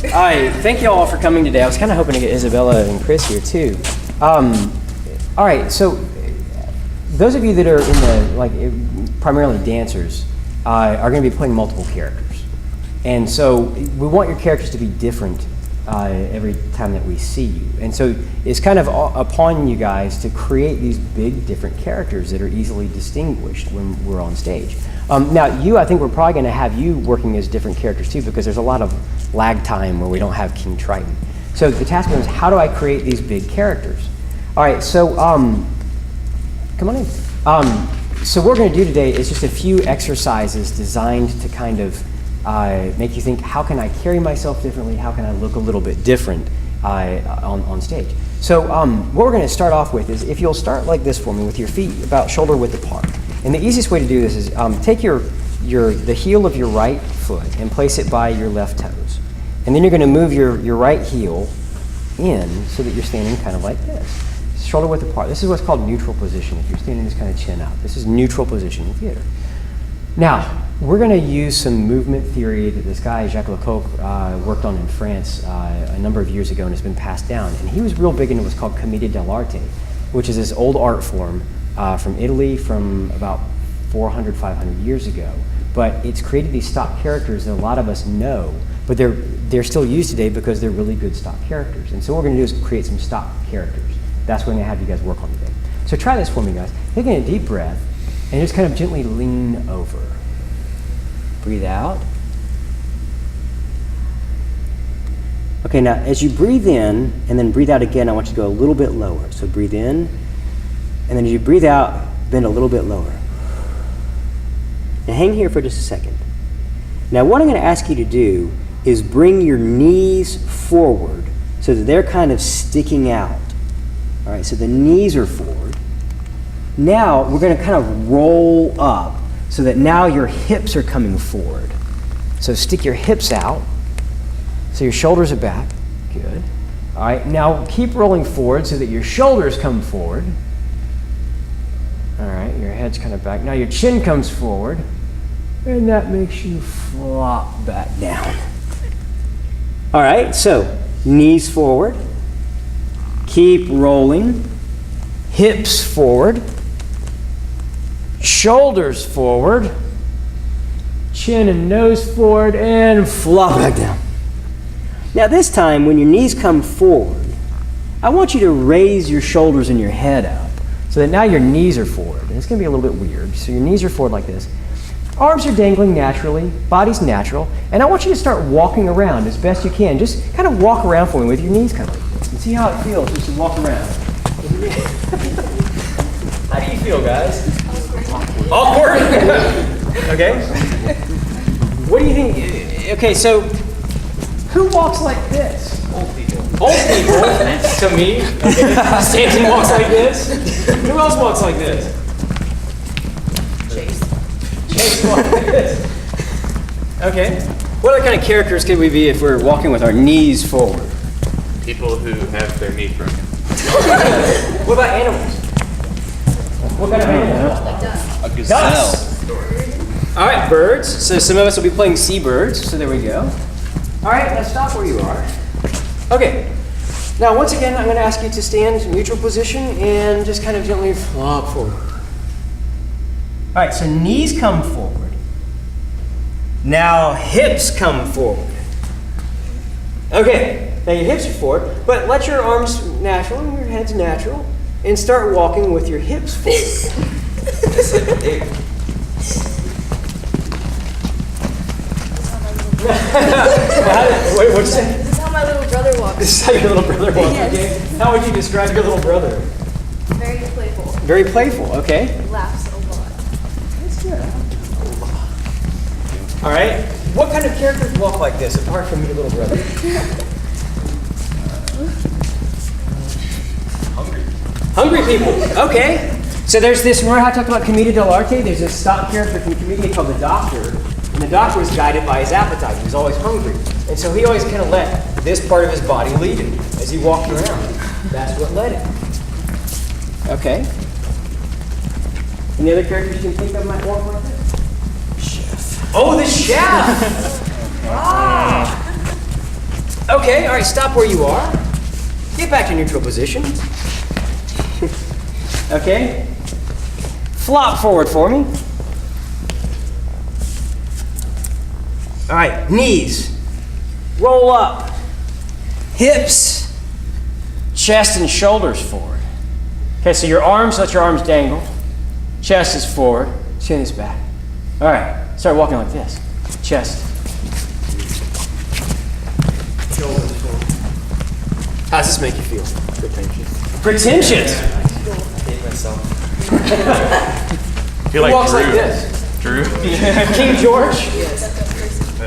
All right, thank you all for coming today. I was kind of hoping to get Isabella and Chris here too. All right, so those of you that are in the, primarily dancers, are going to be playing multiple characters. And so we want your characters to be different every time that we see you. And so it's kind of upon you guys to create these big different characters that are easily distinguished when we're on stage. Now I think we're probably going to have you working as different characters too, because there's a lot of lag time where we don't have King Triton. So the task is, how do I create these big characters? All right, so come on in. So what we're going to do today is just a few exercises designed to kind of make you think, how can I carry myself differently? How can I look a little bit different on stage? So what we're going to start off with is, if you'll start like this for me with your feet about shoulder width apart. And the easiest way to do this is take the heel of your right foot and place it by your left toes. And then you're going to move your right heel in so that you're standing kind of like this. Shoulder width apart. This is what's called neutral position. If you're standing this kind of chin up, this is neutral position in theater. Now, we're going to use some movement theory that this guy, Jacques Lecoq, worked on in France a number of years ago, and it's been passed down. And he was real big into what's called commedia dell'arte, which is this old art form from Italy from about 400, 500 years ago. But it's created these stock characters that a lot of us know, but they're still used today because they're really good stock characters. And so what we're going to do is create some stock characters. That's what I'm going to have you guys work on today. So try this for me, guys. Taking a deep breath and just kind of gently lean over. Breathe out. Okay, now as you breathe in and then breathe out again, I want you to go a little bit lower. So breathe in, and then as you breathe out, bend a little bit lower. Now hang here for just a second. Now what I'm going to ask you to do is bring your knees forward so that they're kind of sticking out. All right, so the knees are forward. Now we're going to kind of roll up so that now your hips are coming forward. So stick your hips out so your shoulders are back. Good. All right, now keep rolling forward so that your shoulders come forward. All right, your head's kind of back. Now your chin comes forward, and that makes you flop back down. All right, so knees forward. Keep rolling. Hips forward. Shoulders forward. Chin and nose forward, and flop back down. Now this time, when your knees come forward, I want you to raise your shoulders and your head up so that now your knees are forward. And it's going to be a little bit weird. So your knees are forward like this. Arms are dangling naturally, body's natural, and I want you to start walking around as best you can. Just kind of walk around for me with your knees kind of like this, and see how it feels just to walk around. How do you feel, guys? Awkward. Okay. What do you think? Okay, so who walks like this? Old people. Old people. To me. Okay. Stanton walks like this. Who else walks like this? Chase walks like this. Okay. What other kind of characters could we be if we're walking with our knees forward? People who have their knees broken. What about animals? What kind of animal? A gazelle. Ducks. All right, birds. So some of us will be playing seabirds. So there we go. All right, now stop where you are. Okay. Now, once again, I'm going to ask you to stand in neutral position and just kind of gently flop forward. All right, so knees come forward. Now hips come forward. Okay, now your hips are forward, but let your arms natural and your head's natural, and start walking with your hips forward. Wait, what'd you say? This is how my little brother walks. This is how your little brother walks, Yes. okay? How would you describe your little brother? Very playful. Very playful, okay? He laughs a lot. That's good. All right. What kind of characters walk like this, apart from your little brother? Hungry people. Okay. So there's this, remember how I talked about commedia dell'arte? There's this stock character from commedia called the Doctor. And the Doctor was guided by his appetite. He was always hungry. And so he always kind of let this part of his body lead him as he walked around. That's what led him. Okay. Any other characters you can think of might walk like this? Chef. Oh, the chef! Ah! Okay, all right, stop where you are. Get back to neutral position. Okay. Flop forward for me. All right, knees. Roll up. Hips. Chest and shoulders forward. Okay, so your arms, let your arms dangle. Chest is forward. Chin is back. All right, start walking like this. Chest. Shoulders forward. How does this make you feel? Pretentious. Pretentious? I hate myself. Who walks like this? Drew? King George?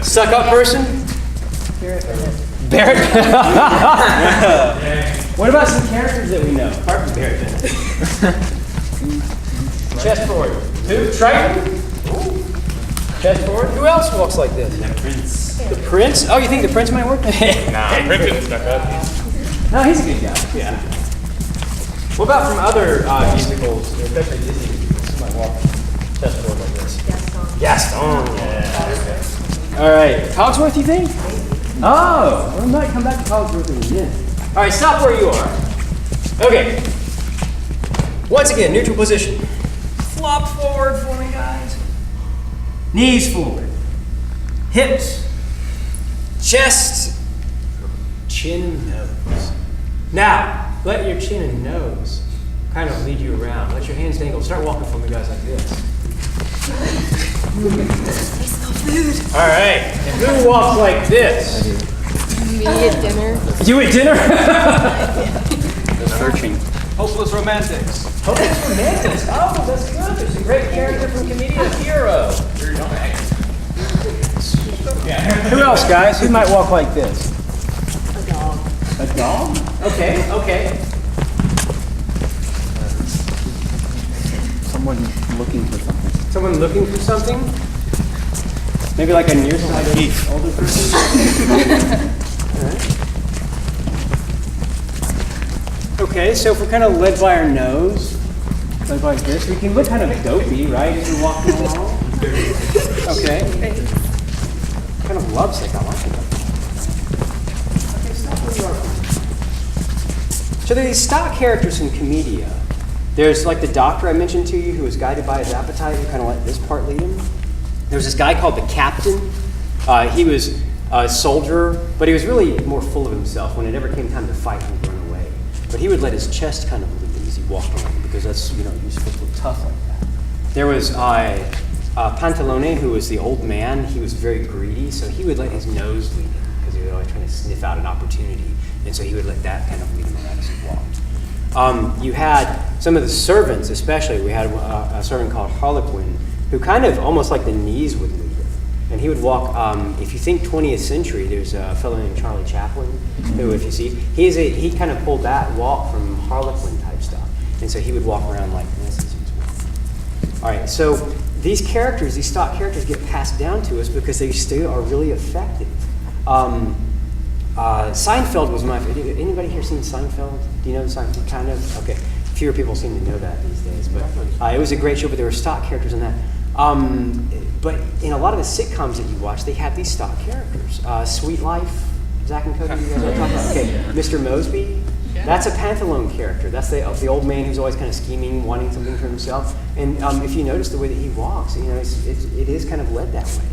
Suck up person? Barrett. What about some characters that we know? Apart from Barrett. Chest forward. Who? Triton? Chest forward. Who else walks like this? The Prince. The Prince? Oh, you think the Prince might work? Nah, Prince is stuck up. No, he's a good guy. Yeah. What about from other musicals, especially Disney musicals? Who might walk chest forward like this? Gaston. Yeah. All right. Cogsworth, you think? Oh, we might come back to Cogsworth in a minute. All right, stop where you are. Okay. Once again, neutral position. Flop forward for me, guys. Knees forward. Hips. Chest. Chin and nose. Now, let your chin and nose kind of lead you around. Let your hands dangle. Start walking for me, guys, like this. All right. And who walks like this? Me at dinner. You at dinner? Searching. Hopeless romantics. Hopeless romantics. Oh, that's good. There's a great character from Commedia Hero. Who else, guys? Who might walk like this? A dog. A dog? Okay, okay. Someone looking for something. Someone looking for something? Maybe like a nearsighted older person? All right. Okay, so if we're kind of led by our nose, led like this, we can look kind of dopey, right, as we're walking along? Okay. Kind of lovesick, I like it. Okay, stop where you are. So there are these stock characters in Commedia. There's like the doctor I mentioned to you who was guided by his appetite, who kind of let this part lead him. There's this guy called the Captain. He was a soldier, but he was really more full of himself. When it ever came time to fight, he would run away. But he would let his chest kind of lead him as he walked along, because that's, you're supposed to look tough like that. There was Pantalone, who was the old man. He was very greedy, so he would let his nose lead him, because he was always trying to sniff out an opportunity. And so he would let that kind of lead him around as he walked. You had some of the servants, especially. We had a servant called Harlequin, who kind of almost like the knees would lead him. And he would walk, if you think 20th century, there's a fellow named Charlie Chaplin, who, if you see, he kind of pulled that walk from Harlequin type stuff. And so he would walk around like this as he was walking. All right, so these characters, these stock characters, get passed down to us because they still are really effective. Seinfeld was my favorite. Anybody here seen Seinfeld? Do you know Seinfeld? Kind of? Okay. Fewer people seem to know that these days, but it was a great show, but there were stock characters in that. But in a lot of the sitcoms that you watch, they have these stock characters. Sweet Life, Zach and Cody, you guys are talking about? Okay, Mr. Mosby, that's a Pantalone character. That's the old man who's always kind of scheming, wanting something for himself. And if you notice the way that he walks, it is kind of led that way.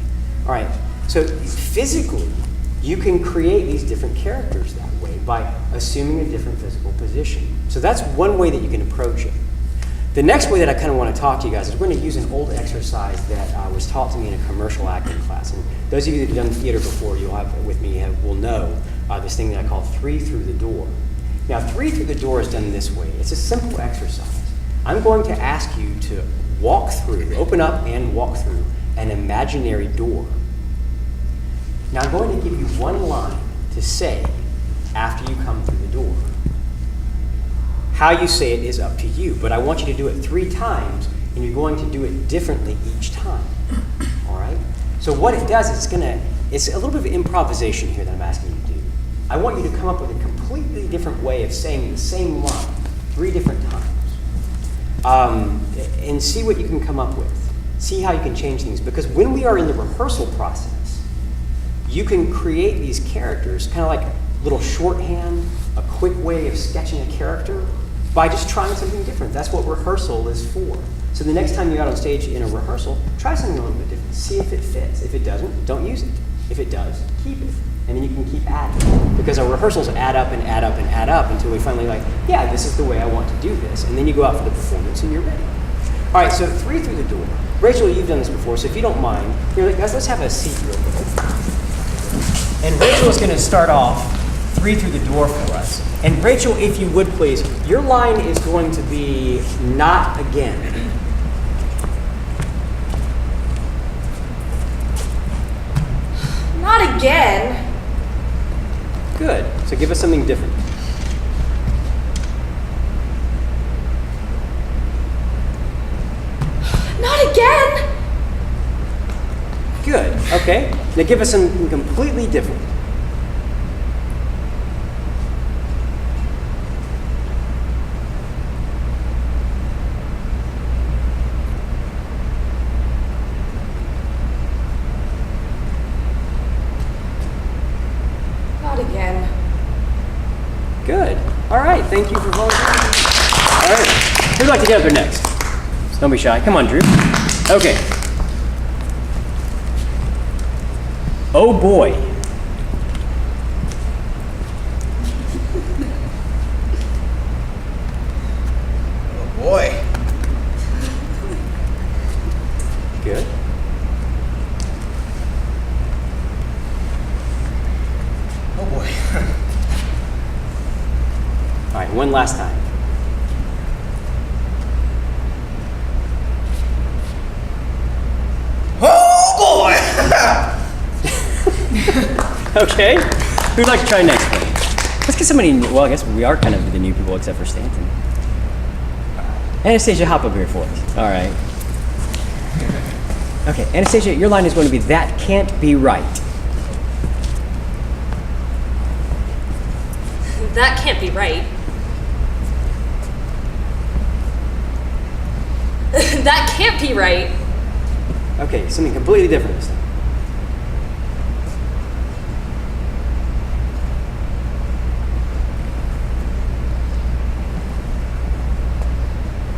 All right, so physically, you can create these different characters that way by assuming a different physical position. So that's one way that you can approach it. The next way that I kind of want to talk to you guys is we're going to use an old exercise that was taught to me in a commercial acting class. And those of you that have done theater before, will know this thing that I call 3 through the door. Now, 3 through the door is done this way. It's a simple exercise. I'm going to ask you to open up and walk through an imaginary door. Now, I'm going to give you one line to say after you come through the door. How you say it is up to you, but I want you to do it 3 times, and you're going to do it differently each time. All right? So what it does is it's a little bit of improvisation here that I'm asking you to do. I want you to come up with a completely different way of saying the same line 3 different times, and see what you can come up with. See how you can change things, because when we are in the rehearsal process, you can create these characters, kind of like little shorthand, a quick way of sketching a character by just trying something different. That's what rehearsal is for. So the next time you're out on stage in a rehearsal, try something a little bit different. See if it fits. If it doesn't, don't use it. If it does, keep it. And then you can keep adding. Because our rehearsals add up and add up and add up until we finally like, yeah, this is the way I want to do this. And then you go out for the performance and you're ready. All right, so 3 through the door. Rachel, you've done this before, so if you don't mind, you're like, guys, let's have a seat real quick. And Rachel is going to start off 3 through the door for us. And Rachel, if you would please, your line is going to be not again. Not again. Good. So give us something different. Not again. Good. Okay. Now give us something completely different. Not again. Good. All right. Thank you for volunteering. All right. Who'd like to get up there next? Don't be shy. Come on, Drew. Okay. Oh boy. Oh boy. Good. Oh boy. All right. One last time. Oh boy. Okay. Who'd like to try next one? Let's get somebody new. Well, I guess we are kind of the new people except for Stanton. Anastasia, hop up here for us. All right. Okay, Anastasia, your line is going to be, that can't be right. That can't be right. That can't be right. Okay, something completely different this time.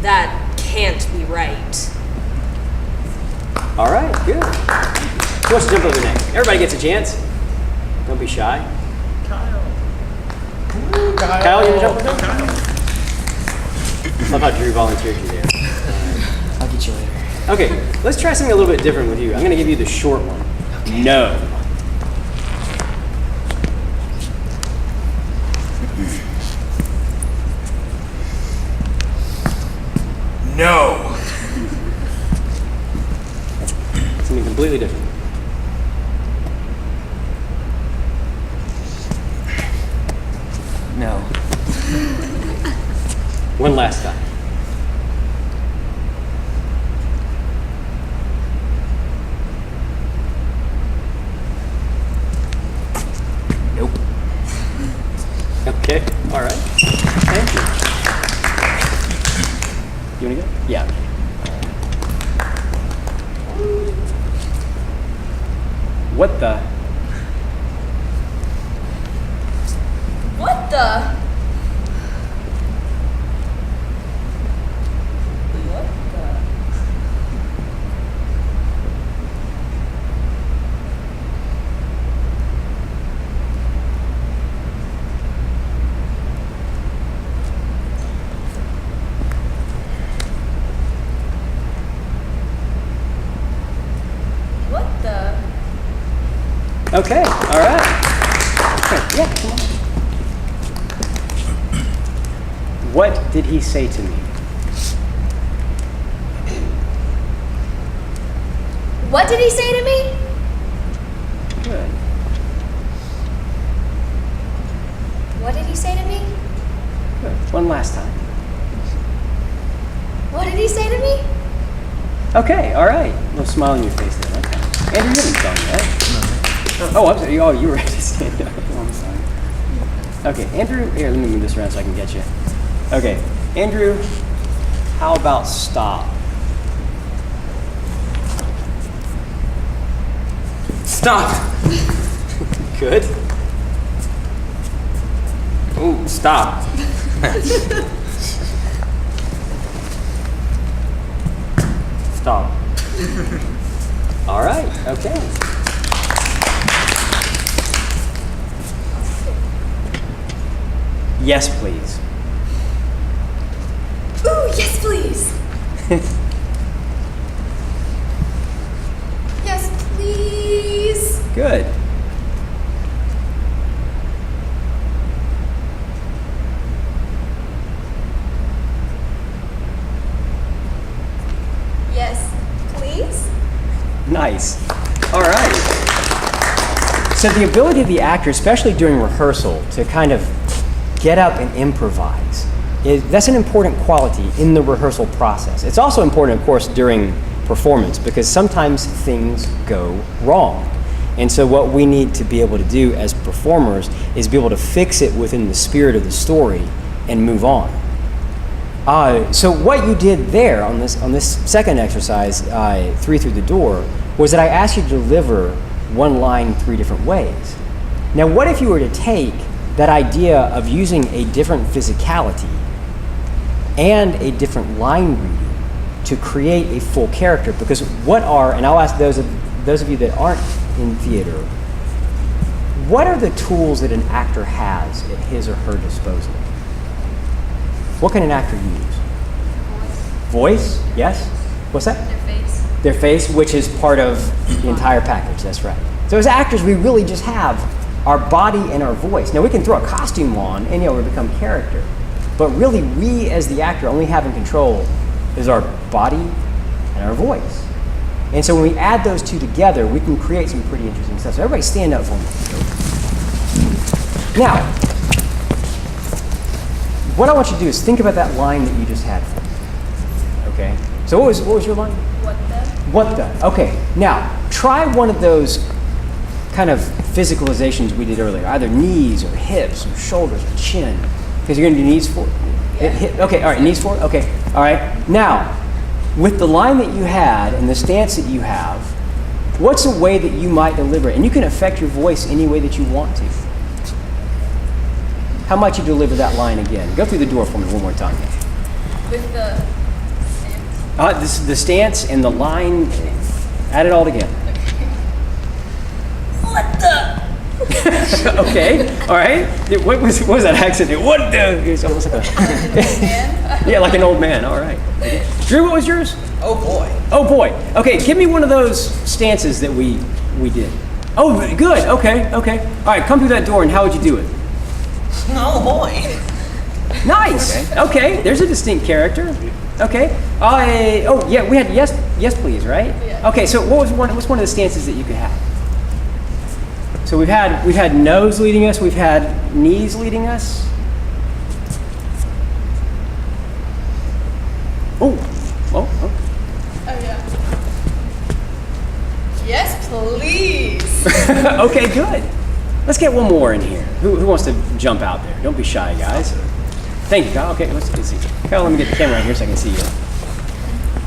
That can't be right. All right, good. Who wants to jump over next? Everybody gets a chance. Don't be shy. Kyle, you want to jump? Love how Drew volunteered you there. I'll get you later. Okay, let's try something a little bit different with you. I'm going to give you the short one. No. No. Something completely different. No. One last time. Nope. Okay, all right. Thank you. You want to go? Yeah. What the? What the? What the? Okay, all right. Okay, yeah, come on. What did he say to me? What did he say to me? Good. What did he say to me? Good. One last time. What did he say to me? Okay, all right. A little smile on your face there. Okay. Andrew, you haven't done that. Oh, I'm sorry. Oh, you were ready to stand up. Oh, I'm sorry. Okay, Andrew, here, let me move this around so I can get you. Okay, Andrew, how about stop? Stop. Good. Oh, stop. Stop. All right, okay. Yes, please. Ooh, yes, please. Yes, please. Good. Yes, please. Nice. All right. So the ability of the actor, especially during rehearsal, to kind of get up and improvise, that's an important quality in the rehearsal process. It's also important, of course, during performance because sometimes things go wrong. And so what we need to be able to do as performers is be able to fix it within the spirit of the story and move on. So what you did there on this second exercise, 3 through the door, was that I asked you to deliver one line 3 different ways. Now what if you were to take that idea of using a different physicality and a different line reading to create a full character? Because and I'll ask those of you that aren't in theater, what are the tools that an actor has at his or her disposal? What can an actor use? Voice, yes? What's that? Their face. Their face, which is part of the entire package, that's right. So as actors, we really just have our body and our voice. Now we can throw a costume on and we become character. But really, we as the actor only have in control is our body and our voice. And so when we add those two together, we can create some pretty interesting stuff. So everybody stand up for me. Now, what I want you to do is think about that line that you just had for me. Okay? So what was your line? What the? What the? Okay. Now, try one of those kind of physicalizations we did earlier, either knees or hips or shoulders or chin. Because you're going to do knees forward. Okay, all right, knees forward. Okay, all right. Now, with the line that you had and the stance that you have, what's a way that you might deliver it? And you can affect your voice any way that you want to. How might you deliver that line again? Go through the door for me one more time. With the stance. The stance and the line, add it all together. What the? Okay, all right. What was that accent? What the? It's almost like a yeah, like an old man. All right. Okay. Drew, what was yours? Oh boy. Oh boy. Okay, give me one of those stances that we did. Oh, good. Okay. All right, come through that door, and how would you do it? Oh boy. Nice. Okay. There's a distinct character. Okay. Oh yeah, we had yes please, right? Yeah. Okay. So what's one of the stances that you could have? So we've had nose leading us, we've had knees leading us. Oh. Oh yeah. Yes, please. Okay, good. Let's get one more in here. Who wants to jump out there? Don't be shy, guys. Thank you, Kyle. Okay, let's see. Kyle, let me get the camera right here so I can see you.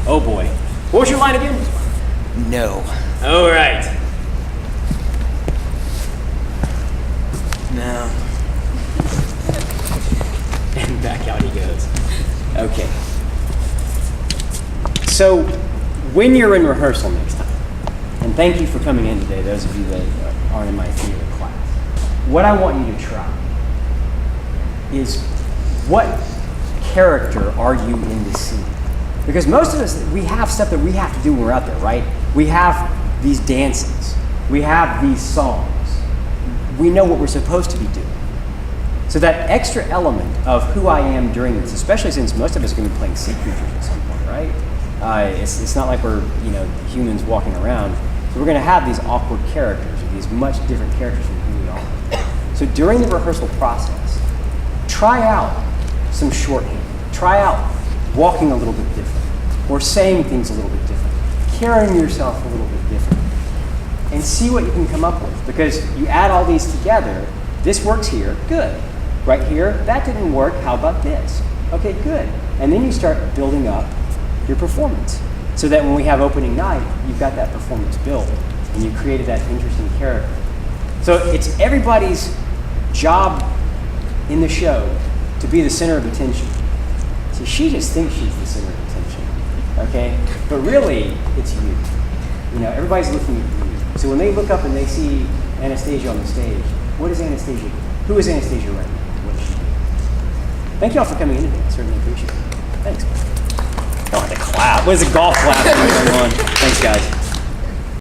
Oh boy. What was your line again? No. All right. No. And back out he goes. Okay. So, when you're in rehearsal next time, and thank you for coming in today, those of you that aren't in my theater class, what I want you to try is what character are you in the scene? Because most of us, we have stuff that we have to do when we're out there, right? We have these dances. We have these songs. We know what we're supposed to be doing. So that extra element of who I am during this, especially since most of us are going to be playing sea creatures at some point, right? It's not like we're humans walking around. So we're going to have these awkward characters, or these much different characters from who we are. So during the rehearsal process, try out some shorthand. Try out walking a little bit different, or saying things a little bit different, carrying yourself a little bit different. And see what you can come up with. Because you add all these together, this works here, good. Right here, that didn't work, how about this? Okay, good. And then you start building up your performance. So that when we have opening night, you've got that performance built, and you created that interesting character. So it's everybody's job in the show to be the center of attention. See, she just thinks she's the center of attention, okay? But really, it's you. You know, everybody's looking at you. So when they look up and they see Anastasia on the stage, what is Anastasia? Who is Anastasia right now? What is she doing? Thank you all for coming in today. I certainly appreciate it. Thanks. Don't have to clap. What is a golf clap going on? Thanks, guys.